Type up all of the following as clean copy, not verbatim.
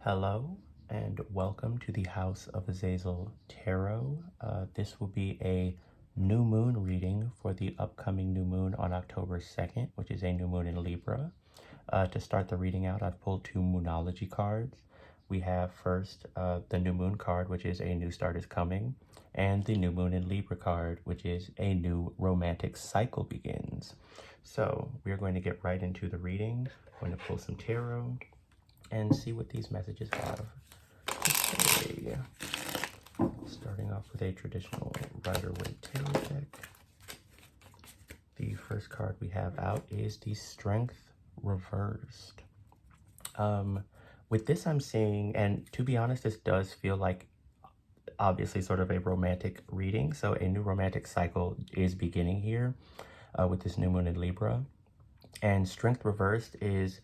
Hello and welcome to the House of Azazel Tarot. This will be a new moon reading for the upcoming new moon on October 2nd, which is a new moon in Libra. To start the reading out, I've pulled two Moonology cards. We have first the new moon card, which is a new start is coming, and the new moon in Libra card, which is a new romantic cycle begins. So we are going to get right into the reading. I'm going to pull some tarot and see what these messages have to say. Starting off with a traditional Rider-Waite tarot deck. The first card we have out is the Strength Reversed. With this I'm seeing, and to be honest, this does feel like obviously sort of a romantic reading. So a new romantic cycle is beginning here with this new moon in Libra. And Strength Reversed is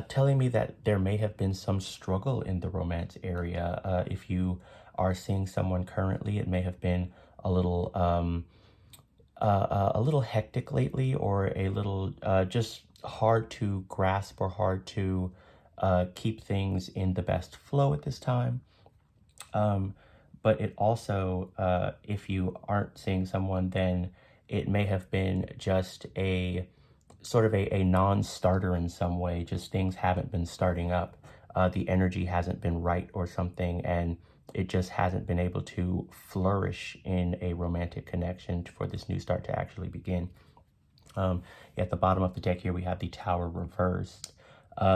telling me that there may have been some struggle in the romance area. If you are seeing someone currently, it may have been a little hectic lately, or a little just hard to grasp or hard to keep things in the best flow at this time. But it also, if you aren't seeing someone, then it may have been just a sort of a non-starter in some way. Just things haven't been starting up. The energy hasn't been right or something, and it just hasn't been able to flourish in a romantic connection for this new start to actually begin. At the bottom of the deck here, we have the Tower reversed.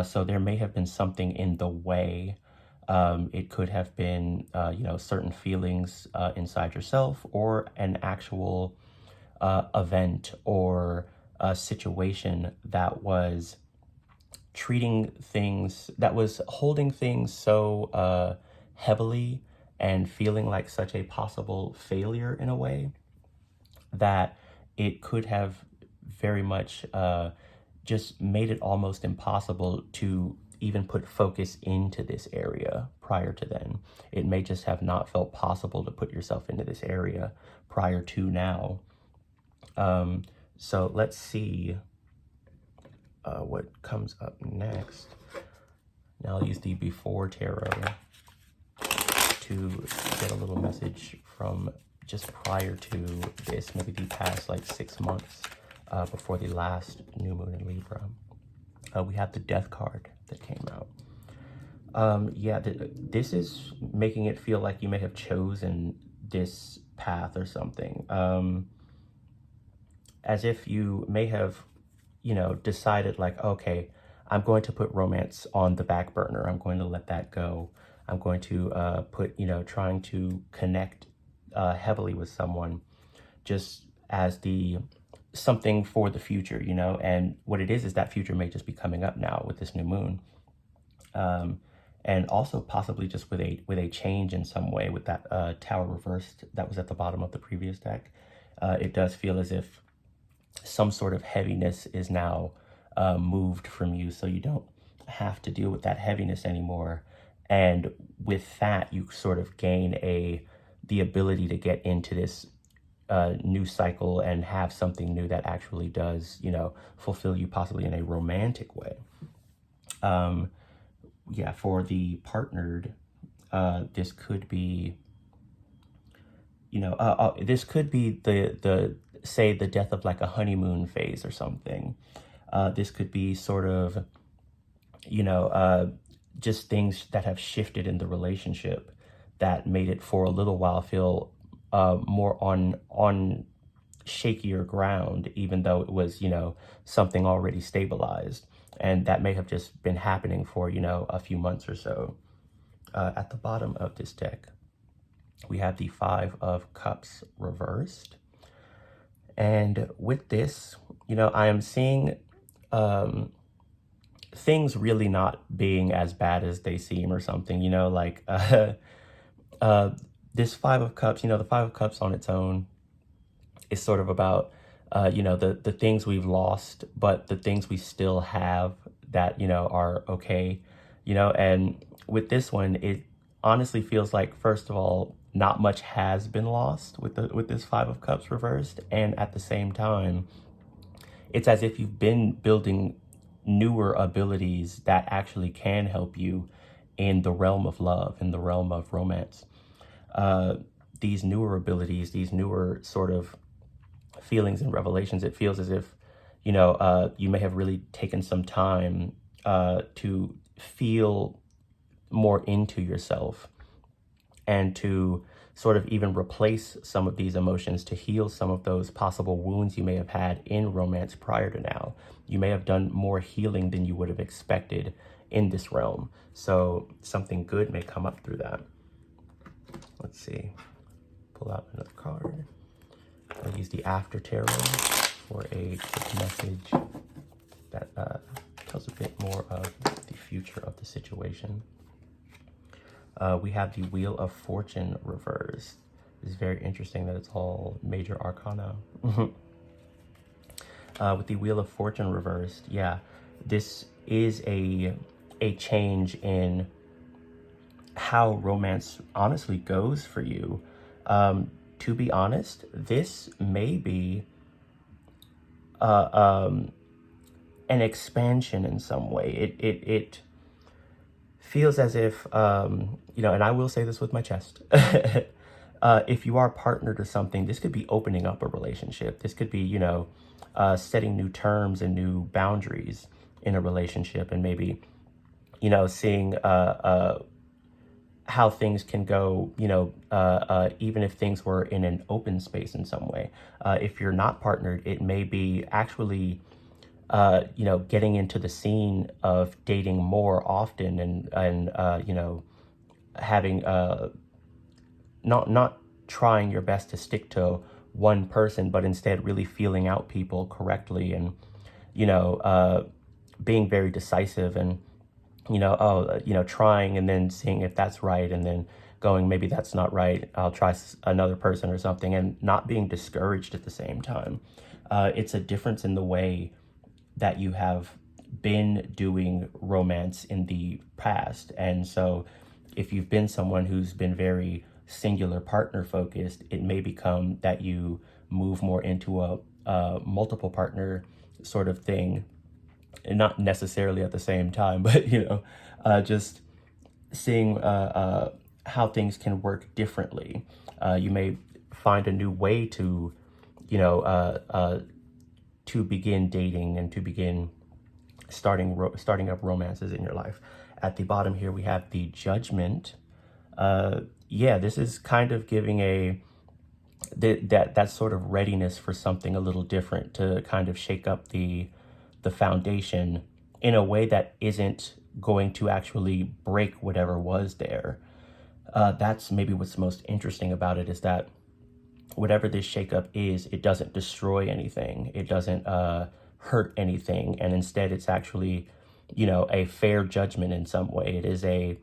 So there may have been something in the way. It could have been, certain feelings inside yourself, or an actual event or a situation that was holding things so heavily and feeling like such a possible failure in a way that it could have very much just made it almost impossible to even put focus into this area prior to then. It may just have not felt possible to put yourself into this area prior to now. So let's see what comes up next. Now I'll use the Before Tarot to get a little message from just prior to this, maybe the past like 6 months before the last new moon in Libra. We have the Death card that came out. This is making it feel like you may have chosen this path or something. As if you may have, decided like, okay, I'm going to put romance on the back burner. I'm going to let that go. I'm going to put, trying to connect heavily with someone just as something for the future, and what it is that future may just be coming up now with this new moon. And also possibly just with a change in some way with that Tower reversed that was at the bottom of the previous deck. It does feel as if some sort of heaviness is now moved from you, so you don't have to deal with that heaviness anymore. And with that, you sort of gain the ability to get into this new cycle and have something new that actually does, fulfill you possibly in a romantic way. For the partnered, this could be, this could be say the death of like a honeymoon phase or something. This could be sort of, just things that have shifted in the relationship that made it for a little while feel more on shakier ground, even though it was, something already stabilized. And that may have just been happening for, a few months or so. At the bottom of this deck, we have the Five of Cups reversed. And with this, I am seeing things really not being as bad as they seem or something, this Five of Cups, the Five of Cups on its own is sort of about, the things we've lost, but the things we still have that, are okay, and with this one, it honestly feels like, first of all, not much has been lost with this Five of Cups reversed, and at the same time, it's as if you've been building newer abilities that actually can help you in the realm of love, in the realm of romance. These newer abilities, these newer sort of feelings and revelations, it feels as if, you may have really taken some time to feel more into yourself and to sort of even replace some of these emotions, to heal some of those possible wounds you may have had in romance prior to now. You may have done more healing than you would have expected in this realm. So something good may come up through that. Let's see. Pull out another card. I'll use the After Tarot for a quick message that tells a bit more of the future of the situation. We have the Wheel of Fortune reversed. It's very interesting that it's all major arcana. With the Wheel of Fortune reversed, yeah, this is a change in how romance honestly goes for you. To be honest, this may be an expansion in some way. It feels as if, and I will say this with my chest, if you are partnered to something, this could be opening up a relationship. This could be, setting new terms and new boundaries in a relationship, and maybe, seeing how things can go, even if things were in an open space in some way. If you're not partnered, it may be actually, getting into the scene of dating more often and having, not trying your best to stick to one person, but instead really feeling out people correctly and, being very decisive and, trying and then seeing if that's right, and then going, maybe that's not right, I'll try another person or something, and not being discouraged at the same time. It's a difference in the way that you have been doing romance in the past. And so if you've been someone who's been very singular partner focused, it may become that you move more into a multiple partner sort of thing, and not necessarily at the same time, but just seeing how things can work differently. You may find a new way to to begin dating and to begin starting up romances in your life. At the bottom here we have the Judgment. This is kind of giving that sort of readiness for something a little different, to kind of shake up the foundation in a way that isn't going to actually break whatever was there. That's maybe what's most interesting about it, is that whatever this shakeup is, it doesn't destroy anything. It doesn't hurt anything. And instead, it's actually, a fair judgment in some way. It is a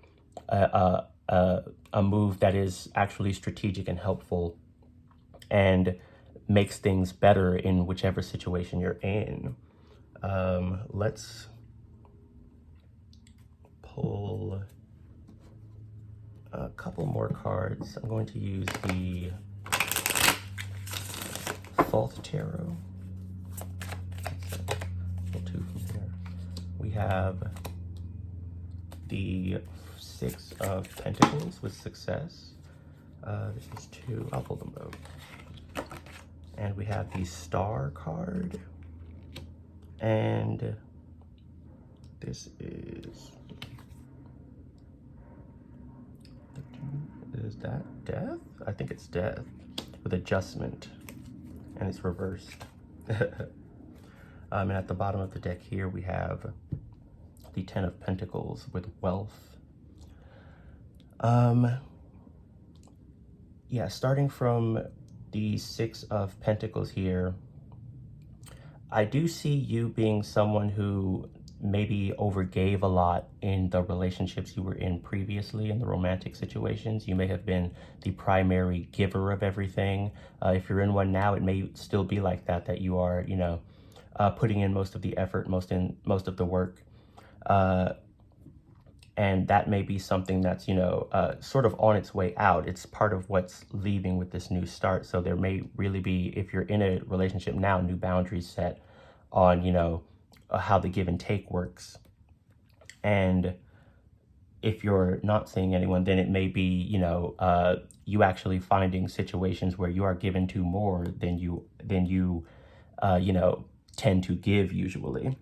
move that is actually strategic and helpful and makes things better in whichever situation you're in. Let's pull a couple more cards. I'm going to use the Fourth Tarot. Pull two from here. We have the Six of Pentacles with Success. This is two. I'll pull them both. And we have the Star card. And this is that Death? I think it's Death with Adjustment, and it's reversed. And at the bottom of the deck here we have the Ten of Pentacles with Wealth. Starting from the Six of Pentacles here, I do see you being someone who maybe overgave a lot in the relationships you were in previously, in the romantic situations. You may have been the primary giver of everything. If you're in one now, it may still be like that you are, putting in most of the effort, most of the work. And that may be something that's, sort of on its way out. It's part of what's leaving with this new start. So there may really be, if you're in a relationship now, new boundaries set on, how the give and take works. And if you're not seeing anyone, then it may be, you actually finding situations where you are given to more than you tend to give usually.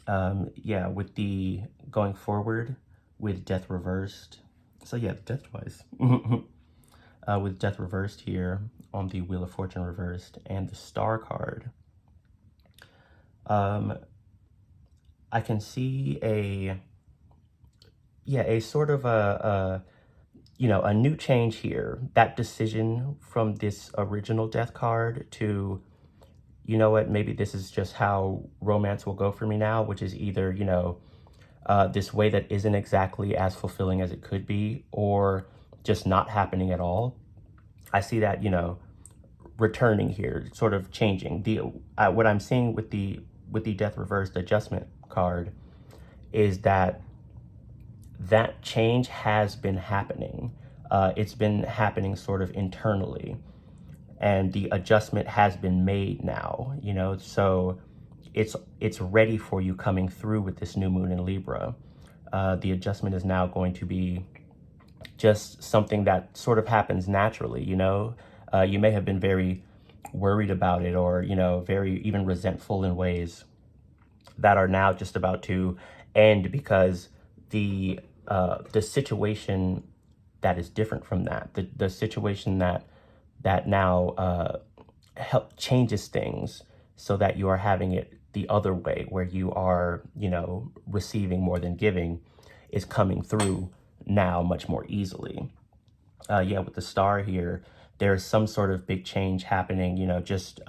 Yeah, with the going forward with death reversed. So yeah, death twice. With death reversed here on the Wheel of Fortune reversed and the Star card. I can see a sort of a new change here. That decision from this original death card to, you know what, maybe this is just how romance will go for me now, which is either, this way that isn't exactly as fulfilling as it could be, or just not happening at all. I see that, returning here, sort of changing. What I'm seeing with the death reversed adjustment card is that change has been happening. It's been happening sort of internally, and the adjustment has been made now, so it's ready for you coming through with this new moon in Libra. The adjustment is now going to be just something that sort of happens naturally, you may have been very worried about it, or, very even resentful in ways that are now just about to end, because the situation that is different from that, the situation that now changes things so that you are having it the other way, where you are, receiving more than giving, is coming through now much more easily. Yeah, with the Star here, there's some sort of big change happening, just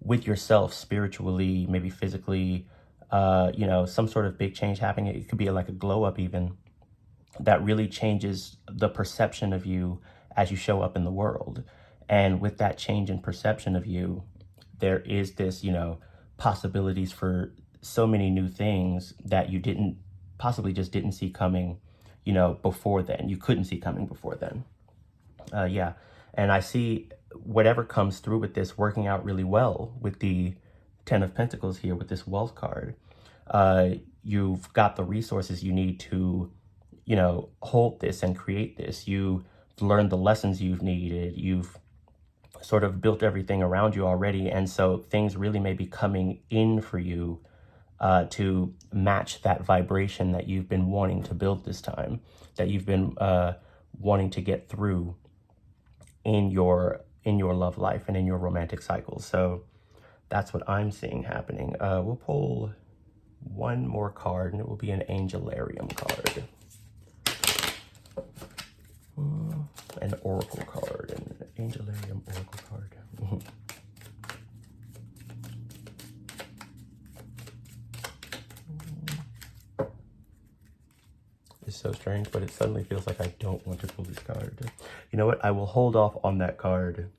with yourself spiritually, maybe physically, some sort of big change happening. It could be like a glow up even, that really changes the perception of you as you show up in the world. And with that change in perception of you, there is this, possibilities for so many new things that you didn't see coming, before then. You couldn't see coming before then. Yeah. And I see whatever comes through with this working out really well with the Ten of Pentacles here with this wealth card. You've got the resources you need to, hold this and create this. You've learned the lessons you've needed. You've sort of built everything around you already. And so things really may be coming in for you to match that vibration that you've been wanting to build this time, that you've been wanting to get through in your love life and in your romantic cycles. So that's what I'm seeing happening. We'll pull one more card, and it will be an Angelarium card. An Oracle card, and an Angelarium Oracle card. It's so strange, but it suddenly feels like I don't want to pull this card. You know what? I will hold off on that card.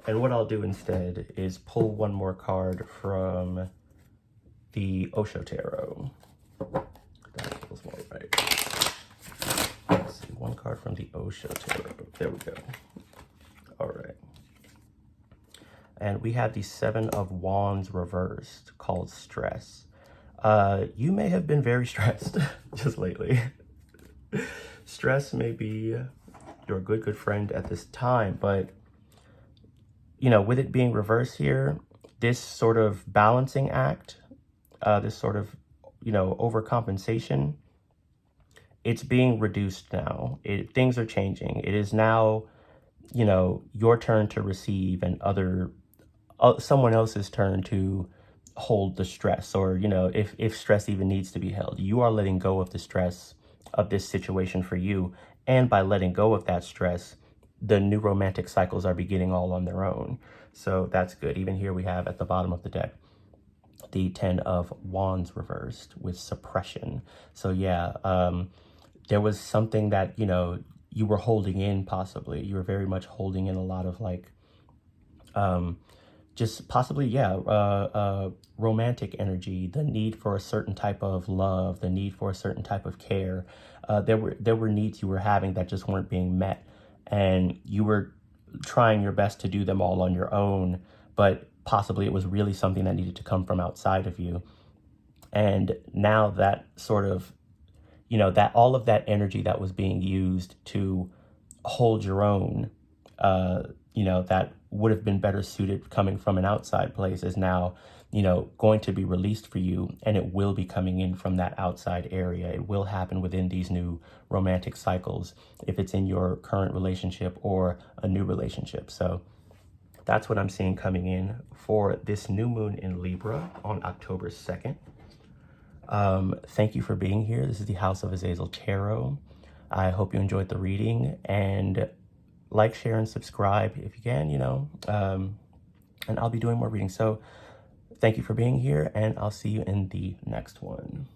And what I'll do instead is pull one more card from the Osho Tarot. That feels more right. Let's see, one card from the Osho Tarot. There we go. All right. And we have the Seven of Wands reversed, called Stress. You may have been very stressed just lately. Stress may be your good friend at this time, but with it being reversed here, this sort of balancing act, this sort of, overcompensation, it's being reduced now. Things are changing. It is now, your turn to receive, and someone else's turn to hold the stress, or, if stress even needs to be held. You are letting go of the stress of this situation for you. And by letting go of that stress, the new romantic cycles are beginning all on their own. So that's good. Even here we have at the bottom of the deck, the Ten of Wands reversed with suppression. So yeah, there was something that, you were holding in, possibly. You were very much holding in a lot of just possibly, romantic energy, the need for a certain type of love, the need for a certain type of care. There were needs you were having that just weren't being met. And you were trying your best to do them all on your own, but possibly it was really something that needed to come from outside of you. And now that sort of, that all of that energy that was being used to hold your own, that would have been better suited coming from an outside place is now, going to be released for you, and it will be coming in from that outside area. It will happen within these new romantic cycles, if it's in your current relationship or a new relationship. So that's what I'm seeing coming in for this new moon in Libra on October 2nd. Thank you for being here. This is the House of Azazel Tarot. I hope you enjoyed the reading, and like, share, and subscribe if you can, and I'll be doing more readings. So thank you for being here, and I'll see you in the next one.